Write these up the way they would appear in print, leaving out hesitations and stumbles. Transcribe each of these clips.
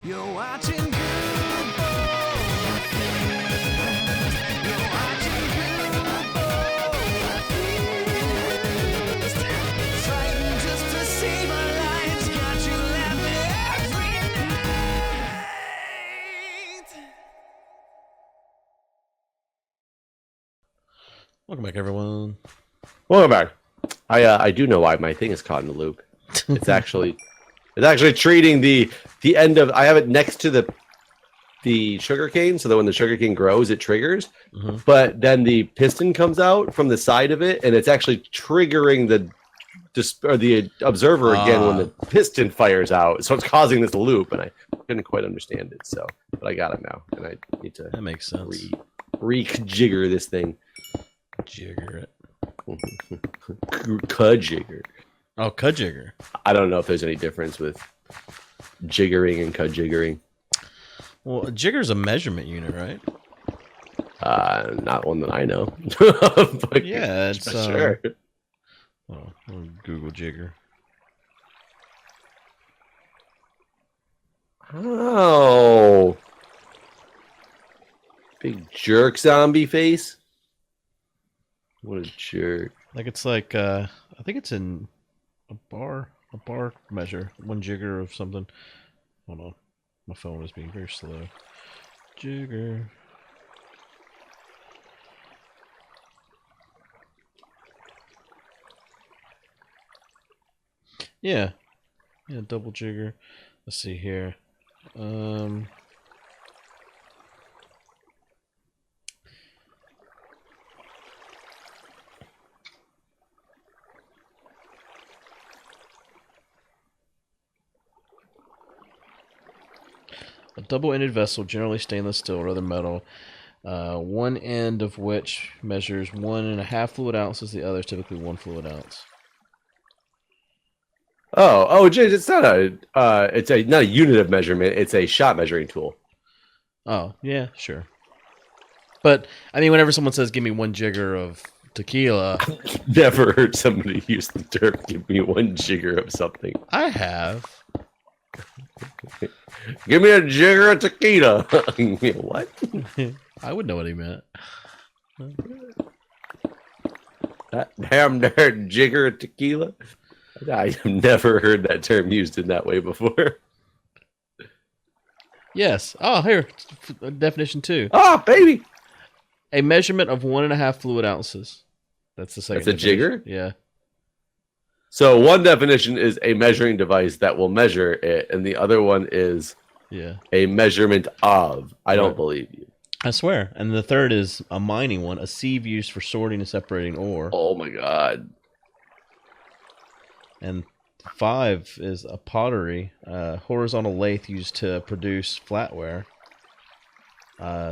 You're watching Guude. You're watching Guude. Fighting just to save our lives. Got you laughing every night. Welcome back, everyone. Welcome back. I do know why my thing is caught in the loop. It's actually treating the end of. I have it next to the sugarcane, so that when the sugarcane grows, it triggers. Mm-hmm. But then the piston comes out from the side of it, and it's actually triggering the observer again when the piston fires out. So it's causing this loop, and I couldn't quite understand it. So, but I got it now, and I need to That makes sense. re-jigger this thing. Jigger it. Jigger. Oh, Jigger. I don't know if there's any difference with jiggering and jiggering. Well, a jigger's a measurement unit, right? Not one that I know. But Yeah, it's sure. Oh, I'll Google jigger. Oh, big jerk zombie face. What a jerk! Like it's like I think it's in a bar measure, 1 jigger of something. Hold on, my phone is being very slow. Jigger. Yeah, double jigger. Let's see here. A double-ended vessel, generally stainless steel or other metal, one end of which measures 1.5 fluid ounces, the other is typically 1 fluid ounce. Oh, James, it's not not a unit of measurement. It's a shot measuring tool. Oh, yeah, sure. But I mean, whenever someone says, "Give me 1 jigger of tequila," Never heard somebody use the term "give me 1 jigger of something." I have. Give me a jigger of tequila. What? I would know what he meant. That damn nerd jigger of tequila. I have never heard that term used in that way before. Yes. Oh, here, definition 2. Oh, baby. A measurement of 1.5 fluid ounces. That's the second. That's a jigger? Yeah. So one definition is a measuring device that will measure it, and the other one is a measurement of. I don't believe you. I swear. And the third is a mining one, a sieve used for sorting and separating ore. Oh my god. And 5 is a pottery, horizontal lathe used to produce flatware.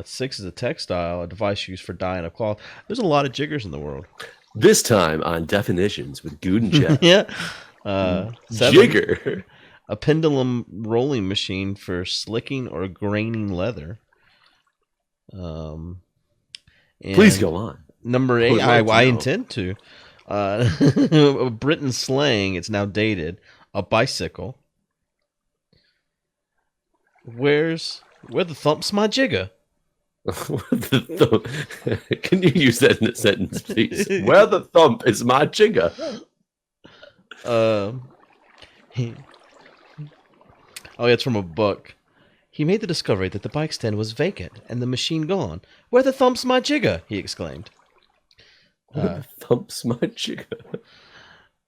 6 is a textile, a device used for dyeing of cloth. There's a lot of jiggers in the world. This time on definitions with Guude and Jeff. Yeah. 7, Jigger. a pendulum rolling machine for slicking or graining leather. Please go on. Number 8, I intend to. Britain slang, it's now dated. A bicycle. Where the thump's my jigger? Can you use that in a sentence, please? Where the thump is my jigger? Oh, it's from a book. He made the discovery that the bike stand was vacant and the machine gone. Where the thump's my jigger? He exclaimed. Where the thump's my jigger?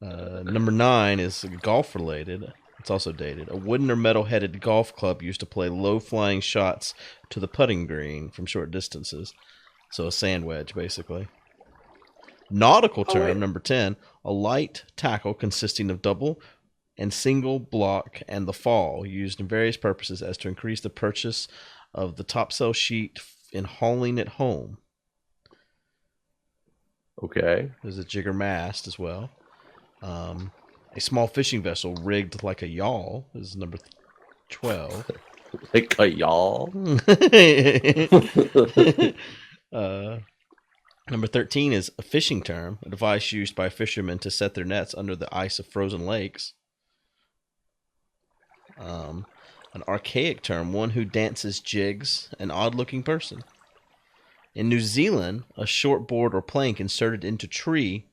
Number 9 is golf related. It's also dated. A wooden or metal-headed golf club used to play low-flying shots to the putting green from short distances. So a sand wedge, basically. Nautical term, number 10, a light tackle consisting of double and single block and the fall, used in various purposes as to increase the purchase of the topsail sheet in hauling it home. Okay. There's a jigger mast as well. A small fishing vessel rigged like a yawl is number 12. Like a yawl? Number 13 is a fishing term, a device used by fishermen to set their nets under the ice of frozen lakes. An archaic term, one who dances jigs, an odd-looking person. In New Zealand, a short board or plank inserted into tree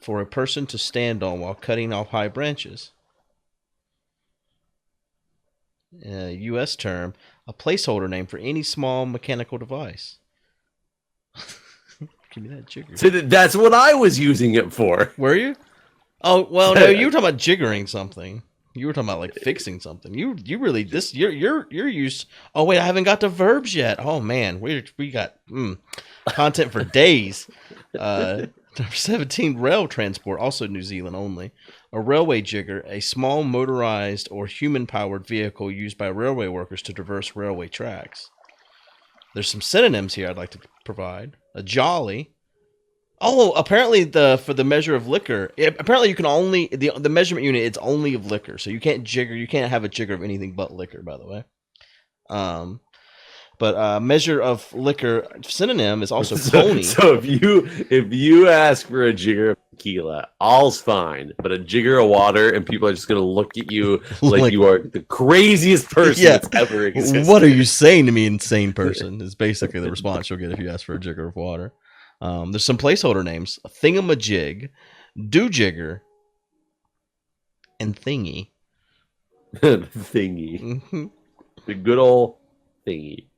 for a person to stand on while cutting off high branches. U.S. term, a placeholder name for any small mechanical device. Give me that jigger. So that's what I was using it for. Were you? Oh well, no. You were talking about jiggering something. You were talking about like fixing something. You really you're used. Oh wait, I haven't got to verbs yet. Oh man, we got content for days. Number 17, rail transport, also New Zealand only. A railway jigger, a small motorized or human-powered vehicle used by railway workers to traverse railway tracks. There's some synonyms here I'd like to provide. A jolly. Oh, apparently for the measure of liquor, apparently you can only the measurement unit it's only of liquor, so you can't jigger. You can't have a jigger of anything but liquor, by the way. But measure of liquor synonym is also pony. So if you ask for a jigger of tequila, all's fine. But a jigger of water, and people are just gonna look at you like you are the craziest person that's ever existed. What are you saying to me, insane person? Is basically the response you'll get if you ask for a jigger of water. There's some placeholder names: thingamajig, do-jigger, and thingy. Thingy. Mm-hmm. The good old thingy.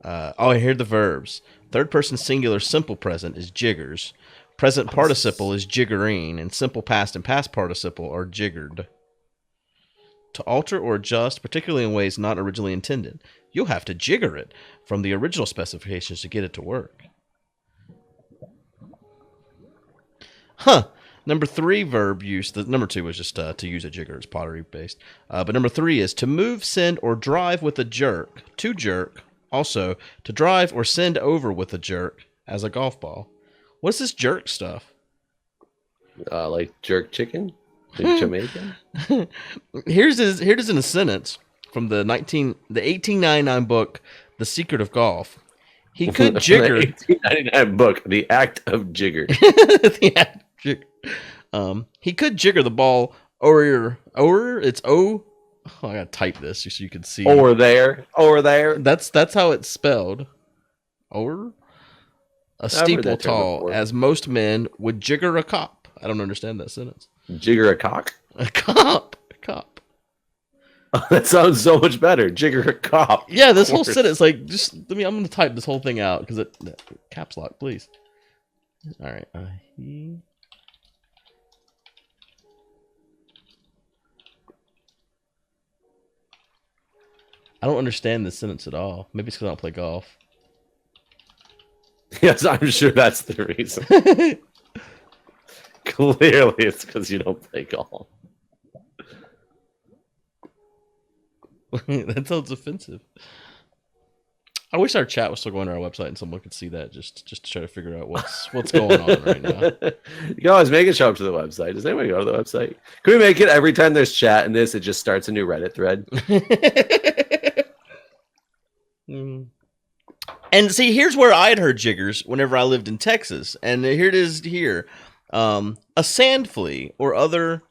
Here are the verbs. Third person singular simple present is jiggers. Present participle is jiggering, and simple past and past participle are jiggered. To alter or adjust, particularly in ways not originally intended, you'll have to jigger it from the original specifications to get it to work. Number 3 verb use. The number 2 was just to use a jigger. It's pottery based. But number 3 is to move, send, or drive with a jerk. To jerk. Also, to drive or send over with a jerk as a golf ball. What's this jerk stuff? Like jerk chicken? Like Jamaican? Here's in a sentence from the 1899 book, The Secret of Golf. He could jigger. The 1899 book, The Act of Jigger. The act of jigger. He could jigger the ball over. It's O. Oh, I gotta type this so you can see. Over there. That's how it's spelled. Over a steeple tall, as most men would jigger a cop. I don't understand that sentence. Jigger a cock? A cop. Oh, that sounds so much better. Jigger a cop. Yeah, this whole sentence, like, just I'm gonna type this whole thing out because caps lock, please. All right. I don't understand this sentence at all. Maybe it's because I don't play golf. Yes, I'm sure that's the reason. Clearly, it's because you don't play golf. That sounds offensive. I wish our chat was still going to our website and someone could see that just to try to figure out what's going on right now. You can always make it show up to the website. Does anybody go to the website? Can we make it every time there's chat in this, it just starts a new Reddit thread? And see, here's where I'd heard jiggers whenever I lived in Texas. And here it is here. A sand flea or other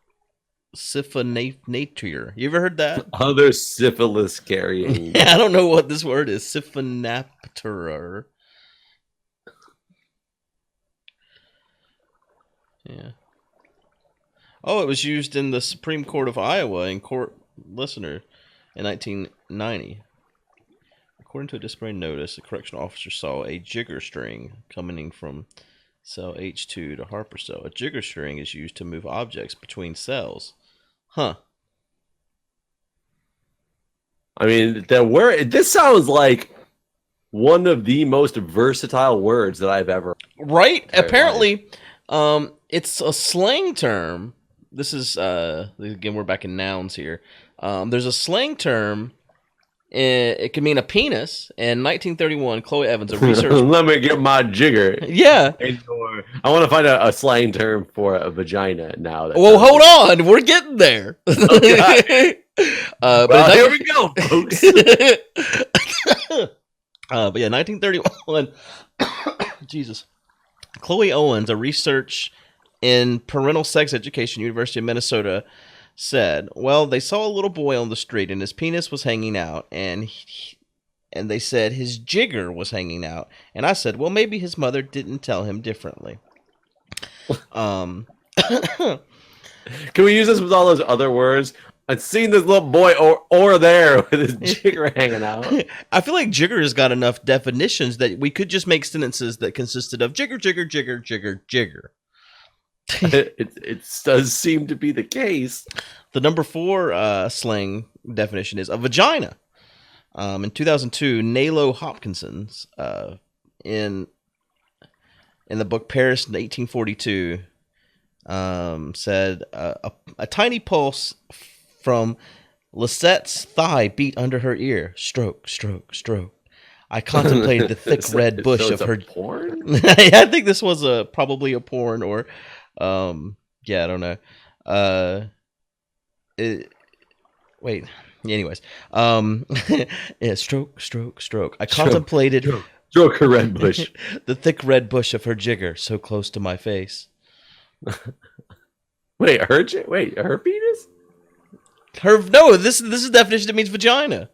syphinature. You ever heard that? Other syphilis carrying. Yeah, I don't know what this word is. Syphinapterer. Yeah. Oh, it was used in the Supreme Court of Iowa in court listener in 1990. According to a disciplinary notice, a correctional officer saw a jigger string coming from cell H2 to Harper cell. A jigger string is used to move objects between cells. Huh. I mean, this sounds like one of the most versatile words that I've ever heard. Right? Apparently, it's a slang term. This is, again, we're back in nouns here. There's a slang term. It can mean a penis. In 1931, Chloe Evans, a researcher. Let me get my jigger. Yeah. I want to find a slang term for a vagina now. Well, hold on. We're getting there. Okay. Well, here we go, folks. But yeah, 1931. Jesus. Chloe Owens, a research in parental sex education, University of Minnesota, said, well, they saw a little boy on the street and his penis was hanging out, and they said his jigger was hanging out. And I said, well, maybe his mother didn't tell him differently. Can we use this with all those other words? I've seen this little boy or there with his jigger hanging out. I feel like jigger has got enough definitions that we could just make sentences that consisted of jigger, jigger, jigger, jigger, jigger. It does seem to be the case. The number 4 slang definition is a vagina. In 2002, Nalo Hopkinson's in the book Paris in 1842 said a tiny pulse from Lisette's thigh beat under her ear. Stroke, stroke, stroke. I contemplated the thick red bush of her porn. I think this was probably a porn or yeah, I don't know. Wait. Anyways, yeah, stroke, stroke, stroke. I contemplated stroke her red bush. the thick red bush of her jigger, so close to my face. Wait, her penis? This is definition that means vagina.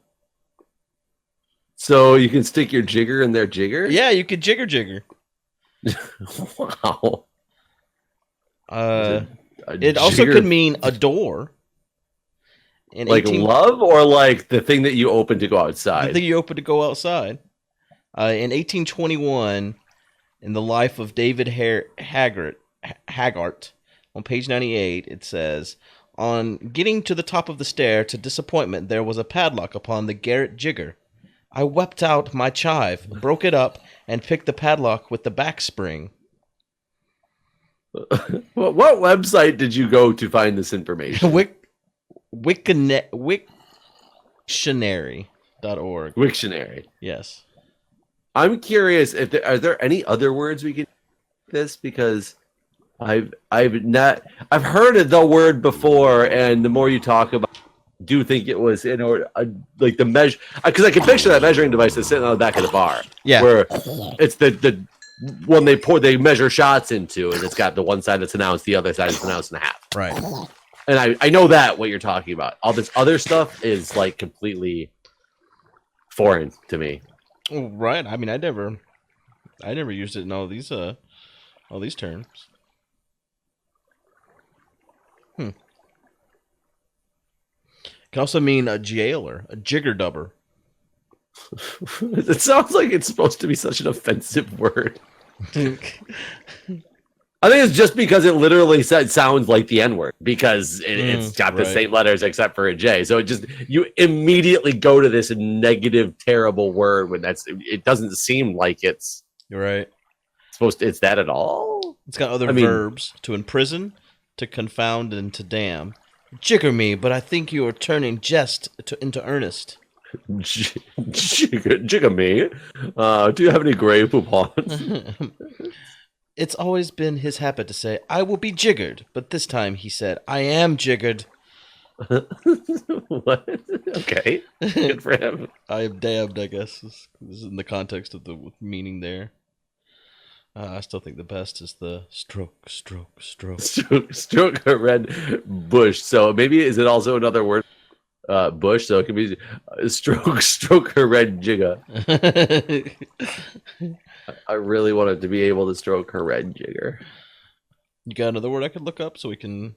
So you can stick your jigger in their jigger? Yeah, you could jigger. Wow. It also could mean a door. Like love, or like the thing that you open to go outside? The thing you open to go outside. In 1821, in the life of David Haggart, on page 98, it says, on getting to the top of the stair to disappointment, there was a padlock upon the garret jigger. I wept out my chive, broke it up, and picked the padlock with the back spring. What website did you go to find this information? Wiktionary.org. Wiktionary. Yes. I'm curious if are there any other words we can this, because I've heard the word before, and the more you talk about, I do think it was in order like the measure, because I can picture that measuring device that's sitting on the back of the bar. Yeah. Where it's the one they measure shots into, and it's got the one side that's an ounce, the other side is an ounce and a half. Right. And I know that what you're talking about. All this other stuff is like completely foreign to me. Right. I mean, I never used it in all these terms. Can also mean a jailer, a jigger dubber. It sounds like it's supposed to be such an offensive word. I think it's just because it literally sounds like the N-word, because it's got the same letters except for a J. So you immediately go to this negative, terrible word when it doesn't seem like it's You're right. It's that at all. It's got other verbs: to imprison, to confound, and to damn. Jigger me, but I think you are turning jest into earnest. Jigger me. Do you have any gray poupons? It's always been his habit to say, I will be jiggered. But this time he said, I am jiggered. What? Okay. Good for him. I am damned, I guess. This is in the context of the meaning there. I still think the best is the stroke, stroke, stroke. Stroke a red bush. So maybe is it also another word? Bush. So it could be stroke her red jigger. I really wanted to be able to stroke her red jigger. You got another word I could look up so we can?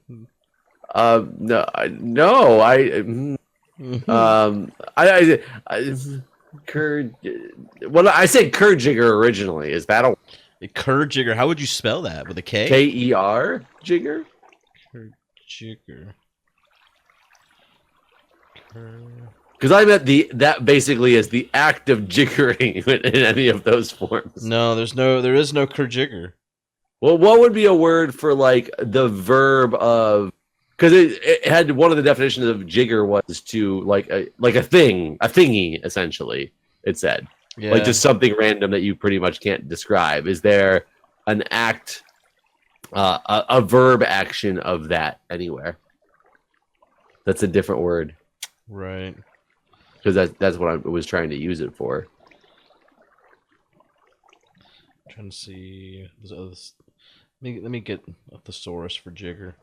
No. Well, I said cur jigger originally. Is that a cur jigger? How would you spell that? With a K? K-E-R jigger? Cur jigger. Because I meant that basically is the act of jiggering in any of those forms. No, there is no cur jigger. Well, what would be a word for like the verb of? Because it had one of the definitions of jigger was to like a thingy essentially. It said like just something random that you pretty much can't describe. Is there an act, a verb action of that anywhere? That's a different word. Right. Because that's what I was trying to use it for. I'm trying to see. Let me get a thesaurus for jigger.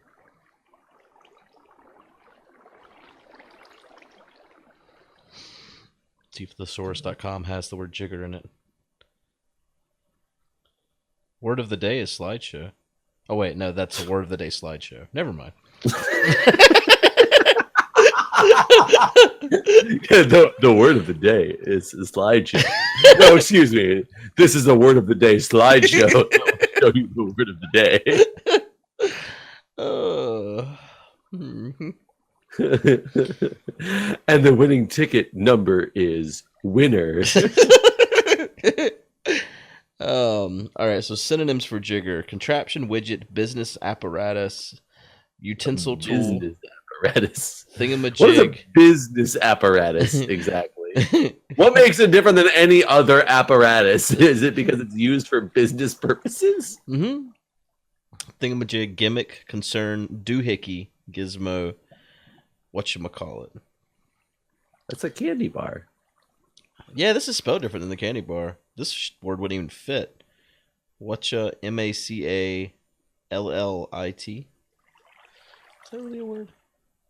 Thesaurus.com has the word jigger in it. Word of the day is slideshow. Oh, wait, no, that's a word of the day slideshow. Never mind. The word of the day is a slideshow. No, excuse me. This is the word of the day slideshow. I'll show you the word of the day. And the winning ticket number is winner. All right, so synonyms for jigger: contraption, widget, business apparatus, utensil tool, Business apparatus. thingamajig. What is a business apparatus exactly? What makes it different than any other apparatus? Is it because it's used for business purposes? Mm-hmm. Thingamajig, gimmick, concern, doohickey, gizmo, whatchamacallit. That's a candy bar. Yeah, this is spelled different than the candy bar. This word wouldn't even fit. Whatcha, M-A-C-A-L-L-I-T. Is that really a word?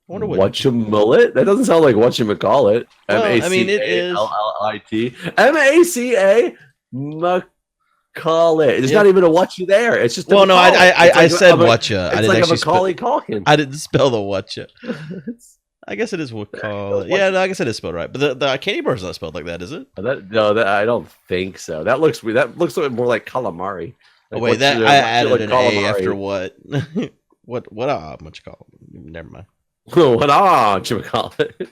I wonder what. Whatchamullet? That doesn't sound like whatchamacallit. Well, I mean, it is. M-A-C-A-L-L-I-T. M-A-C-A Macaulay. There's not even a whatcha there. It's just a well, no, I said whatcha. It's like a Macaulay Culkin. I didn't spell the whatcha. I guess it is Macaulay. Yeah, no, I guess it is spelled right. But the candy bar is not spelled like that, is it? I don't think so. That looks weird. That looks more like calamari. Oh Like wait, that I added like an calamari. A after what? what you call it? Never mind. What you call it?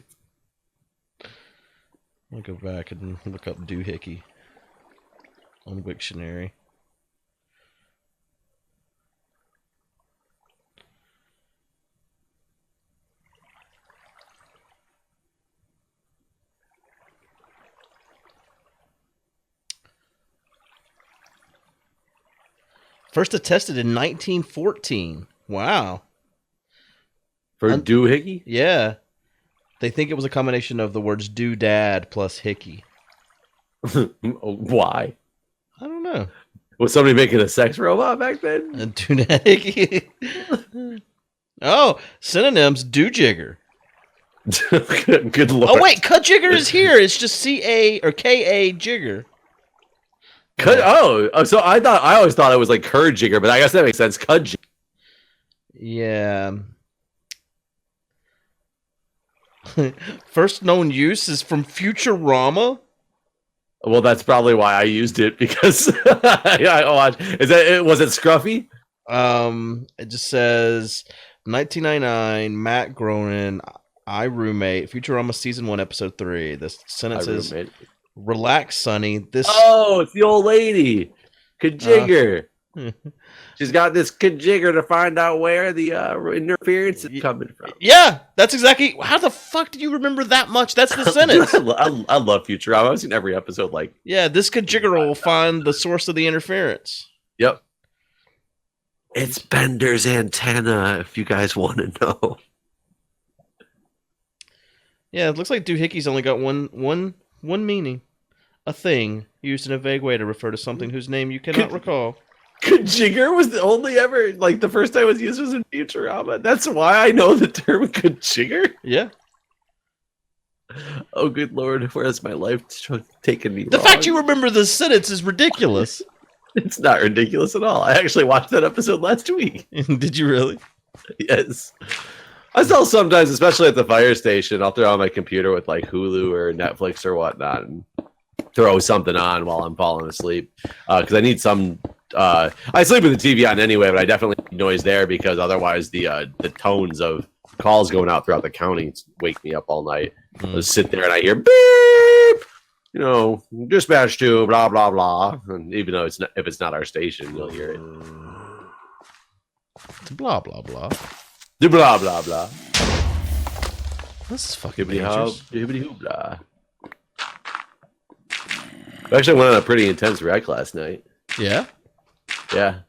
I'll go back and look up doohickey on Wiktionary. First attested in 1914. Wow. For doohickey? Yeah. They think it was a combination of the words doodad plus hickey. Why? I don't know. Was somebody making a sex robot back then? And doodad hickey. Oh, synonyms, do-jigger. Good lord. Oh, wait, cut-jigger is here. It's just C-A or K-A jigger. So I always thought it was like curd jigger, but I guess that makes sense. Cud jigger. Yeah. First known use is from Futurama. Well, that's probably why I used it because was it Scruffy? It just says 1999. Matt Groening, I roommate. Futurama season 1, episode 3. The sentence is, "Relax, Sonny. This." Oh, it's the old lady, Kajigger. She's got this Kajigger to find out where the interference is coming from. Yeah, that's exactly. How the fuck do you remember that much? That's the sentence. I love Futurama. I've seen every episode. Like, yeah, this Kajigger will find the source of the interference. Yep. It's Bender's antenna. If you guys want to know. Yeah, it looks like doohickey's only got one meaning. A thing used in a vague way to refer to something whose name you cannot recall. Kajigger was the only ever, like, the first time it was used was in Futurama. That's why I know the term Kajigger. Yeah. Oh, good lord, where's my life taking me The wrong? fact you remember the sentence is ridiculous. It's not ridiculous at all. I actually watched that episode last week. Did you really? Yes. I still sometimes, especially at the fire station, I'll throw on my computer with, like, Hulu or Netflix or whatnot and throw something on while I'm falling asleep. Because I need some... I sleep with the TV on anyway, but I definitely need noise there because otherwise the tones of calls going out throughout the county wake me up all night. I just sit there and I hear beep, dispatch to blah blah blah, and even though if it's not our station, you'll hear it. Blah blah blah. Blah blah blah. This is fucking Blah. I actually went on a pretty intense wreck last night. Yeah. Yeah,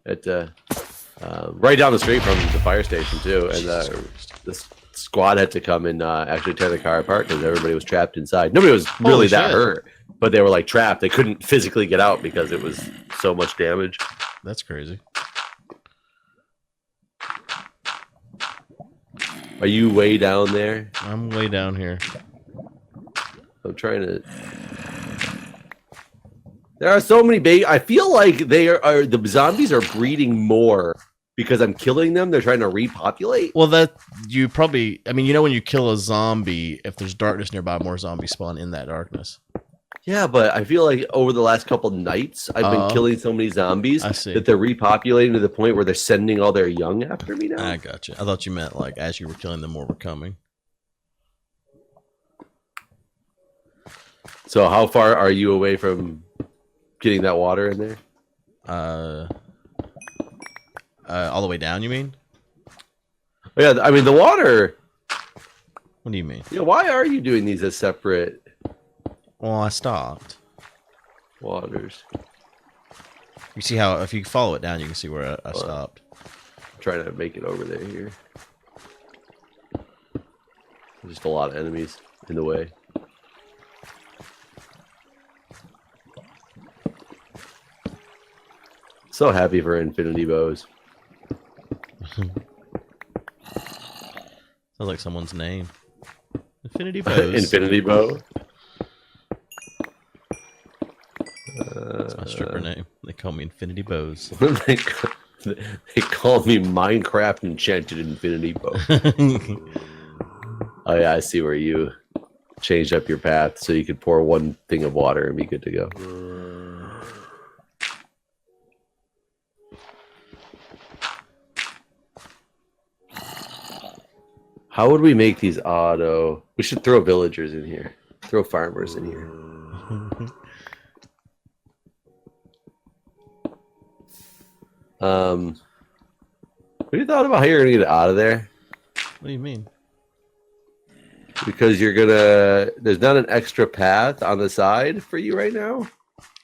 right down the street from the fire station too, and the squad had to come and actually tear the car apart because everybody was trapped inside. Nobody was really that hurt, but they were like trapped. They couldn't physically get out because it was so much damage. That's crazy. Are you way down there? I'm way down here. I'm trying to. There are so many baby. I feel like the zombies are breeding more because I'm killing them. They're trying to repopulate. Well, that you probably. I mean, when you kill a zombie, if there's darkness nearby, more zombies spawn in that darkness. Yeah, but I feel like over the last couple nights, I've been killing so many zombies that they're repopulating to the point where they're sending all their young after me now. I gotcha. I thought you meant like as you were killing them, more were coming. So how far are you away from getting that water in there? All the way down, you mean? Oh, yeah, I mean the water. What do you mean? Yeah, why are you doing these as separate? Well, I stopped. Waters. You see how if you follow it down, you can see where I stopped. I'm trying to make it over there here. There's just a lot of enemies in the way. So happy for infinity bows. Sounds like someone's name. Infinity bows. Infinity bow. That's my stripper name. They call me Infinity Bows. They call me Minecraft Enchanted Infinity Bow. Oh yeah, I see where you changed up your path so you could pour one thing of water and be good to go. How would we make these auto? We should throw villagers in here. Throw farmers in here. What do you thought about how you're gonna get out of there? What do you mean? Because there's not an extra path on the side for you right now.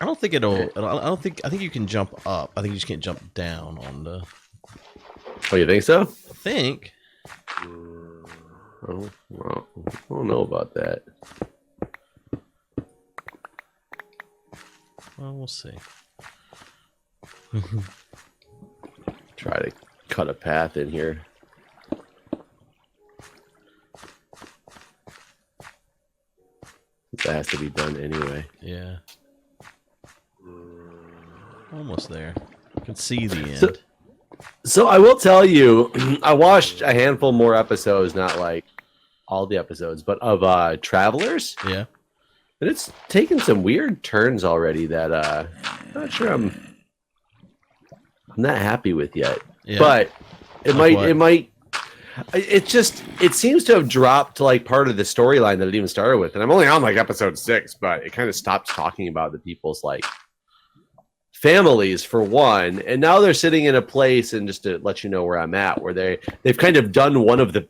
I don't think it'll. I think you can jump up. I think you just can't jump down on the. Oh, you think so? I think. Oh, well, I don't know about that. Well, we'll see. Try to cut a path in here. That has to be done anyway. Yeah. Almost there. You can see the end. So I will tell you, I watched a handful more episodes, not like all the episodes, but of Travelers. Yeah. And it's taken some weird turns already that I'm not sure I'm not happy with yet. Yeah. But it Like might it seems to have dropped to like part of the storyline that it even started with. And I'm only on like episode 6, but it kind of stops talking about the people's like families for one, and now they're sitting in a place, and just to let you know where I'm at, where they've kind of done one of the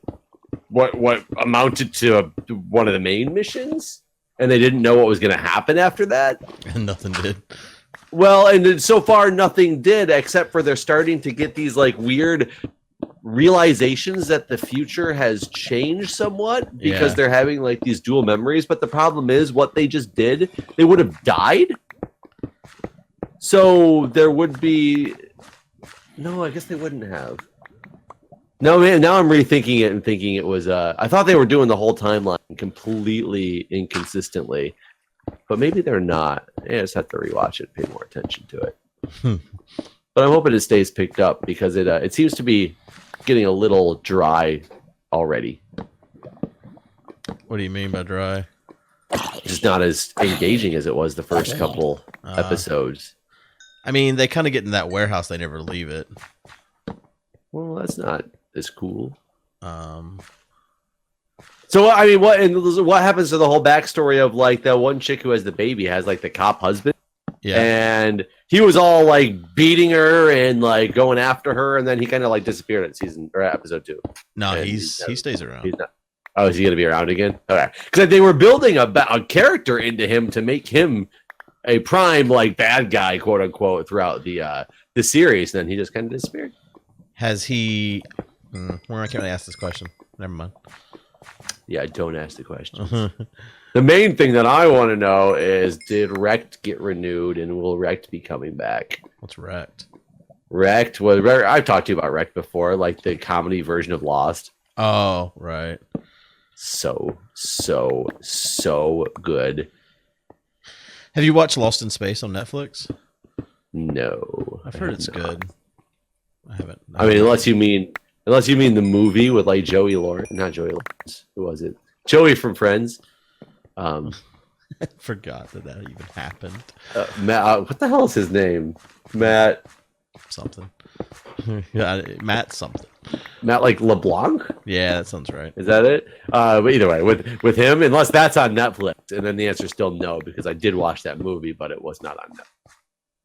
what amounted to one of the main missions, and they didn't know what was going to happen after that. And nothing did. Well, and so far nothing did, except for they're starting to get these like weird realizations that the future has changed somewhat because they're having like these dual memories. But the problem is what they just did, they would have died. So there would be no, I guess they wouldn't have. No, man, now I'm rethinking it and thinking it was I thought they were doing the whole timeline completely inconsistently. But maybe they're not. I just have to rewatch it, pay more attention to it. But I'm hoping it stays picked up because it seems to be getting a little dry already. What do you mean by dry? Just not as engaging as it was the first couple episodes. I mean, they kind of get in that warehouse. They never leave it. Well, that's not as cool. So, I mean, what happens to the whole backstory of like that one chick who has the baby has like the cop husband? Yeah. And he was all like beating her and like going after her, and then he kind of like disappeared at episode 2. No, he stays around. He's not. Oh, is he gonna be around again? Okay, because they were building a character into him to make him a prime like bad guy, quote unquote, throughout the series. And then he just kind of disappeared. Has he? Well, I can't really ask this question. Never mind. Yeah, don't ask the question. The main thing that I want to know is, did Wrecked get renewed, and will Wrecked be coming back? What's Wrecked? Wrecked was I've talked to you about Wrecked before, like the comedy version of Lost. Oh, right. So good. Have you watched Lost in Space on Netflix? No, I've heard it's good. I haven't. I mean, unless you mean the movie with like Joey Lawrence, not Joey Lawrence. Who was it? Joey from Friends. I forgot that even happened. Matt, what the hell is his name? Matt Something. Yeah, Matt something. Matt like LeBlanc? Yeah, that sounds right. Is that it? But either way, with him, unless that's on Netflix, and then the answer is still no, because I did watch that movie, but it was not on Netflix.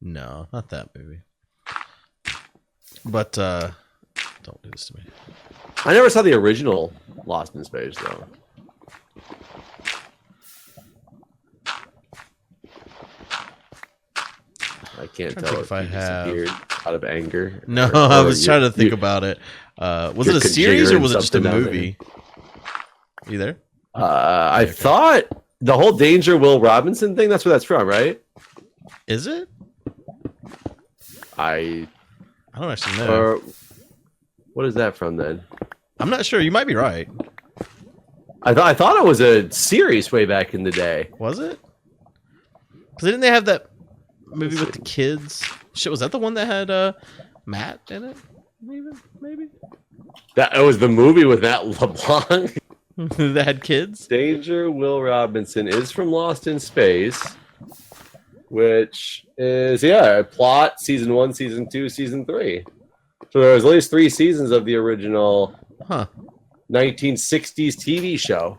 No, not that movie. But don't do this to me. I never saw the original Lost in Space though. I can't tell if I have out of anger. No, I was trying to think about it. Was it a series or was it just a movie? You there? I thought the whole Danger Will Robinson thing. That's where that's from, right? Is it? I don't actually know. Or what is that from then? I'm not sure. You might be right. I thought it was a series way back in the day. Was it? Because didn't they have that movie with the kids? Shit, was that the one that had Matt in it? Maybe. That it was the movie with Matt LeBlanc. That had kids. Danger Will Robinson is from Lost in Space, which is plot season 1, season 2, season 3. So there was at least 3 seasons of the original 1960s TV show.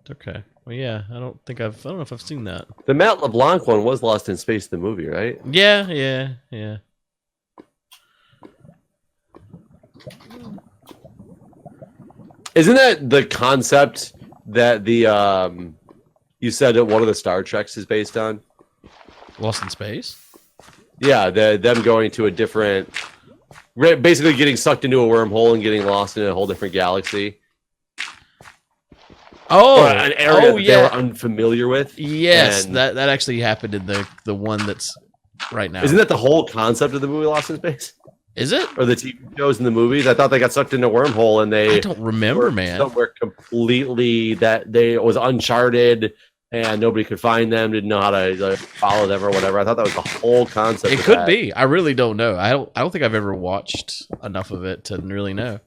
Okay. Well, yeah, I don't know if I've seen that. The Matt LeBlanc one was Lost in Space, the movie, right? Yeah. Isn't that the concept that the you said that one of the Star Treks is based on? Lost in Space? Yeah, them going to a different, basically getting sucked into a wormhole and getting lost in a whole different galaxy. Oh, an area that they were unfamiliar with. Yes, that actually happened in the one that's right now. Isn't that the whole concept of the movie Lost in Space? Is it? Or the TV shows and the movies? I thought they got sucked into a wormhole and they I don't remember, man. Somewhere completely it was uncharted and nobody could find them, didn't know how to follow them or whatever. I thought that was the whole concept. It could be. I really don't know. I don't think I've ever watched enough of it to really know.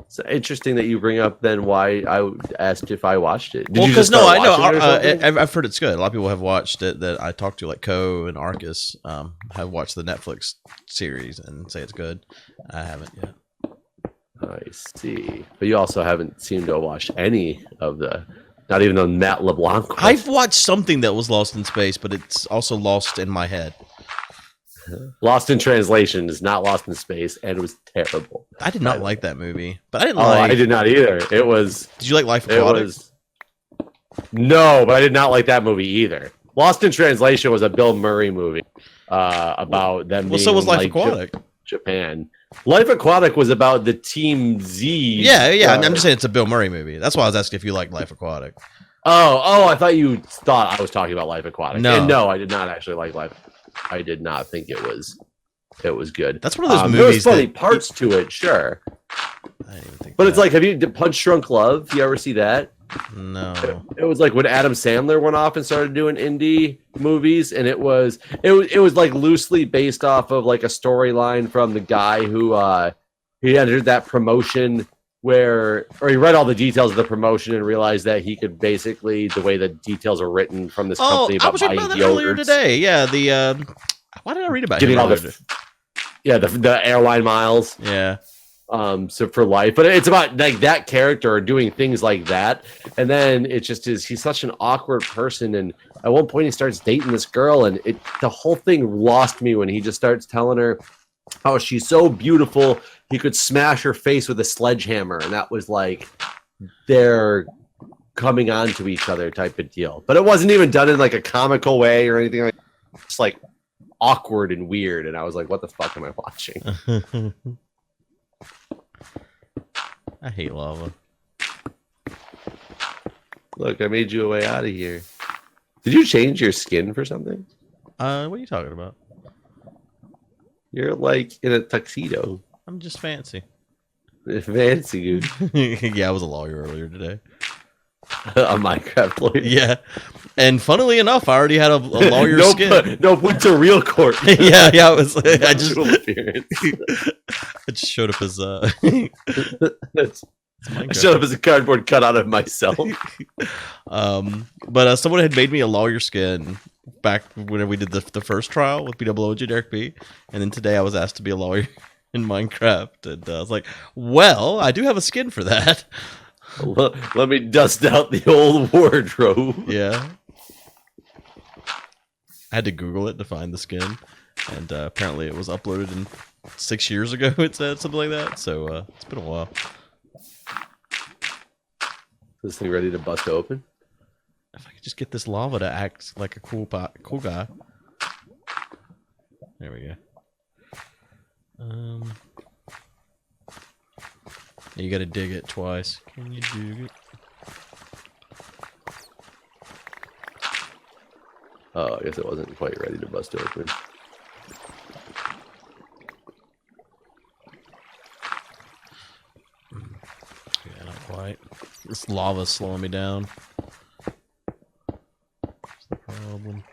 It's interesting that you bring up then why I asked if I watched it. Well, because no, I know I've heard it's good. A lot of people have watched it that I talked to, like Co and Arcus, have watched the Netflix series and say it's good. I haven't yet. I see, but you also haven't seemed to watch any of not even the Matt LeBlanc one. I've watched something that was Lost in Space, but it's also lost in my head. Lost in Translation is not Lost in Space, and it was terrible. I did not like that movie, but I didn't I did not either. It was. Did you like Life Aquatic? No, but I did not like that movie either. Lost in Translation was a Bill Murray movie about them. Well, so was Life Aquatic. Japan. Life Aquatic was about the Team Z. Yeah. I'm just saying it's a Bill Murray movie. That's why I was asking if you like Life Aquatic. Oh! I thought you thought I was talking about Life Aquatic. No, and no, I did not actually like Life. I did not think it was good. That's one of those movies. There was funny parts to it, sure. I didn't even think. But it's like, have you Punch Drunk Love? You ever see that? No. It was like when Adam Sandler went off and started doing indie movies, and it was like loosely based off of like a storyline from the guy who he entered that promotion or he read all the details of the promotion and realized that he could basically, the way the details are written from this company about I was reading about that earlier today. Yeah, why did I read about getting him all the airline miles? Yeah. So for life, but it's about like that character doing things like that, and then it just is. He's such an awkward person, and at one point he starts dating this girl, and the whole thing lost me when he just starts telling her how she's so beautiful he could smash her face with a sledgehammer, and that was like they're coming on to each other type of deal. But it wasn't even done in like a comical way or anything like. It's like awkward and weird, and I was like, "What the fuck am I watching?" I hate lava. Look, I made you a way out of here. Did you change your skin for something? What are you talking about? You're like in a tuxedo. I'm just fancy. Fancy Guude. Yeah, I was a lawyer earlier today. A Minecraft lawyer. Yeah, and funnily enough, I already had a lawyer no, skin. No, went to real court. Yeah, I was. I just showed up as I showed up as a cardboard cutout of myself. But someone had made me a lawyer skin back whenever we did the first trial with BWO Generic B, and then today I was asked to be a lawyer in Minecraft, and I was like, well, I do have a skin for that. Let me dust out the old wardrobe. Yeah. I had to Google it to find the skin, and apparently it was uploaded 6 years ago, it said, something like that, so it's been a while. This thing ready to bust open? If I could just get this lava to act like a cool guy. There we go. You gotta dig it twice. Can you dig it? Oh, I guess it wasn't quite ready to bust open. Yeah, not quite. This lava's slowing me down. That's the problem.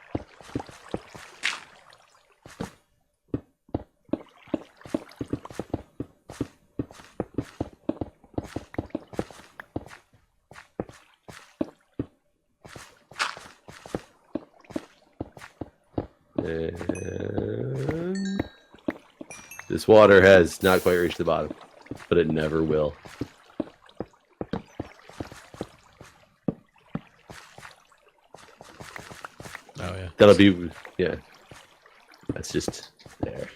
And this water has not quite reached the bottom, but it never will. Oh yeah. That'll be, yeah. That's just there.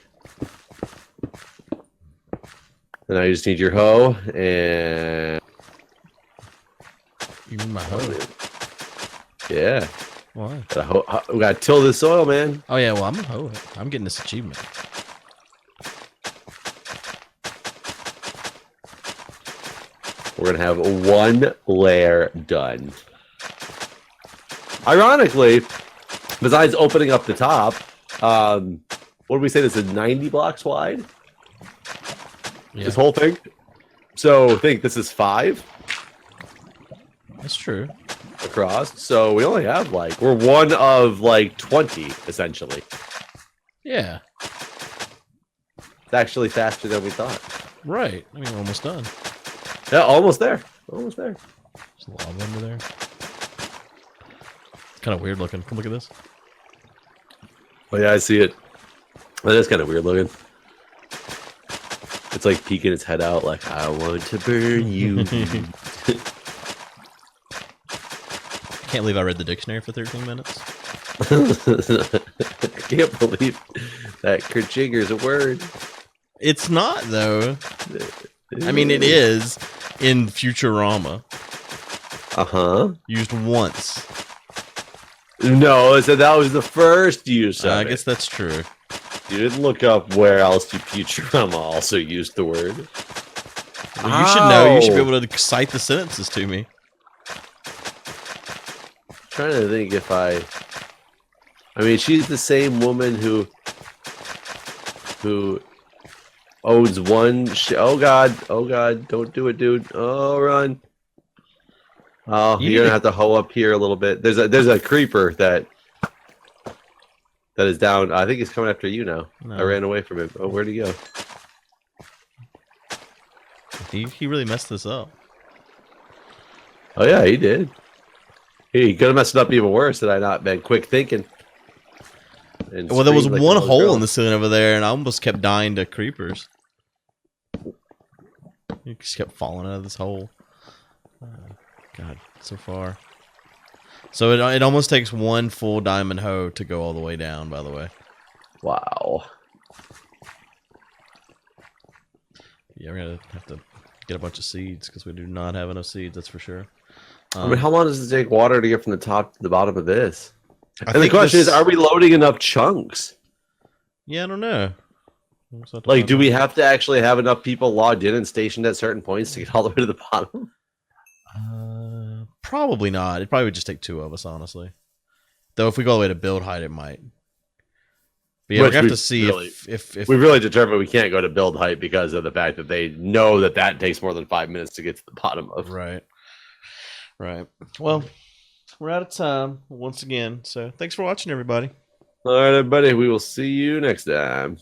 And I just need your hoe and. You mean my hoe? Yeah. Why? We gotta till this soil, man. Oh yeah, well I'm a hoe. I'm getting this achievement. We're gonna have one layer done. Ironically, besides opening up the top, what did we say? This is 90 blocks wide. Yeah. This whole thing. So think this is 5 That's true. across. So we only have we're one of 20 essentially. Yeah. It's actually faster than we thought. Right. I mean, we're almost done. Yeah, almost there. Almost there. There's lava under there. It's kind of weird looking. Come look at this. Oh yeah, I see it. That is kind of weird looking. It's like peeking its head out like, I want to burn you. Can't believe I read the dictionary for 13 minutes. I can't believe that Jigger is a word. It's not, though. I mean, it is in Futurama. Uh-huh. Used once. No, so that was the first use of I it. guess that's true. You didn't look up where else Futurama also used the word. Well, you should know. You should be able to cite the sentences to me. Trying to think if I mean, she's the same woman who owns one. Oh God! Don't do it, dude! Oh, run! Oh, you're gonna have to hoe up here a little bit. There's a creeper that is down. I think he's coming after you now. No. I ran away from him. Oh, where'd he go? He really messed this up. Oh yeah, he did. He could have messed it up even worse had I not been quick thinking. Well, there was one hole in the ceiling over there, and I almost kept dying to creepers. You just kept falling out of this hole. God, so far. So it almost takes one full diamond hoe to go all the way down, by the way. Wow. Yeah, we're going to have to get a bunch of seeds, because we do not have enough seeds, that's for sure. I mean, how long does it take water to get from the top to the bottom of this? I And the question is, are we loading enough chunks? Yeah, I don't know. Like, do we have to actually have enough people logged in and stationed at certain points to get all the way to the bottom? Probably not. It probably would just take 2 of us, honestly. Though if we go all the way to build height, it might. But yeah, we're Which gonna have we've to see really- if we really determined we can't go to build height because of the fact that they know that takes more than 5 minutes to get to the bottom of. right. Well, we're out of time once again. So thanks for watching, everybody. All right, everybody. We will see you next time.